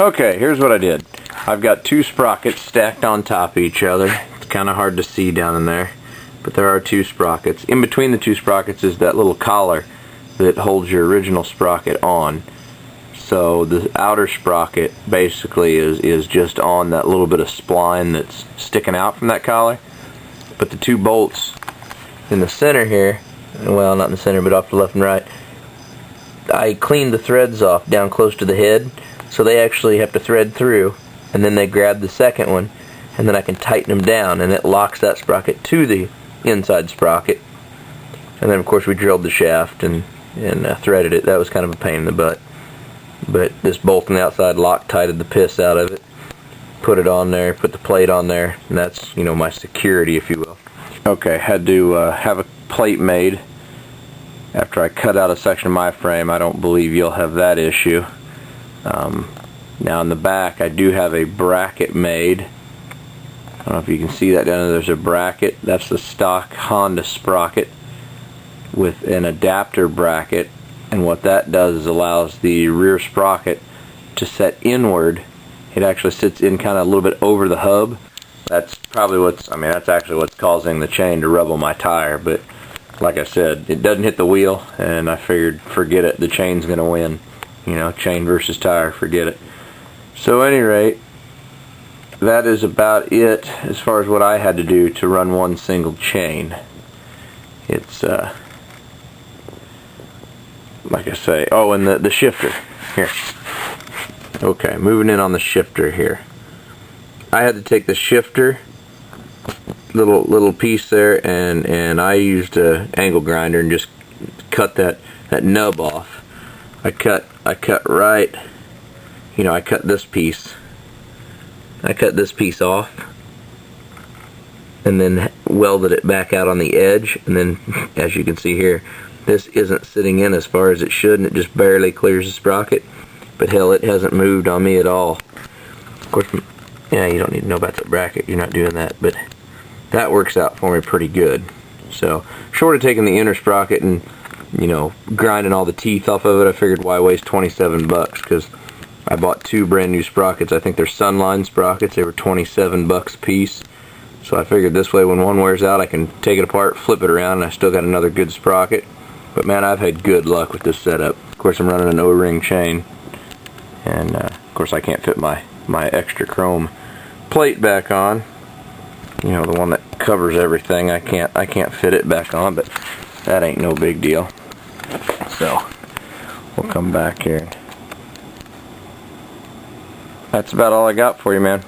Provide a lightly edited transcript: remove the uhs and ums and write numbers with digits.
Okay, here's what I did. I've got two sprockets stacked on top of each other. It's kind of hard to see down in there, but there are two sprockets. In between the two sprockets is that little collar that holds your original sprocket on. So the outer sprocket basically is just on that little bit of spline that's sticking out from that collar. But the two bolts in the center here, well, not in the center, but off the left and right, I cleaned the threads off down close to the head, so they actually have to thread through, and then they grab the second one, and then I can tighten them down, and it locks that sprocket to the inside sprocket. And then of course we drilled the shaft and threaded it. That was kind of a pain in the butt, but this bolt on the outside Loctited the piss out of it, put it on there, put the plate on there, and that's, you know, my security, if you will. Okay, had to have a plate made after I cut out a section of my frame. I don't believe you'll have that issue. Now in the back I do have a bracket made. I don't know if you can see that down there. There's a bracket. That's the stock Honda sprocket with an adapter bracket, and what that does is allows the rear sprocket to set inward. It actually sits in kind of a little bit over the hub. That's probably that's actually what's causing the chain to rub on my tire, but like I said, it doesn't hit the wheel, and I figured, forget it, the chain's gonna win. You know, chain versus tire, forget it. So at any rate, that is about it as far as what I had to do to run one single chain. It's like I say, oh, and the shifter here. Okay, moving in on the shifter here. I had to take the shifter, little piece there, and I used an angle grinder and just cut that nub off. I cut right, you know, I cut this piece off, and then welded it back out on the edge, and then as you can see here, this isn't sitting in as far as it should, and it just barely clears the sprocket, but hell, it hasn't moved on me at all. Of course, yeah, you don't need to know about the bracket, you're not doing that, but that works out for me pretty good. So short of taking the inner sprocket and, you know, grinding all the teeth off of it, I figured why waste 27 bucks, because I bought two brand new sprockets. I think they're Sunline sprockets. They were 27 bucks a piece. So I figured this way when one wears out I can take it apart, flip it around, and I still got another good sprocket. But man, I've had good luck with this setup. Of course I'm running an O-ring chain, and of course I can't fit my extra chrome plate back on. You know, the one that covers everything. I can't fit it back on, but that ain't no big deal. So we'll come back here. That's about all I got for you, man.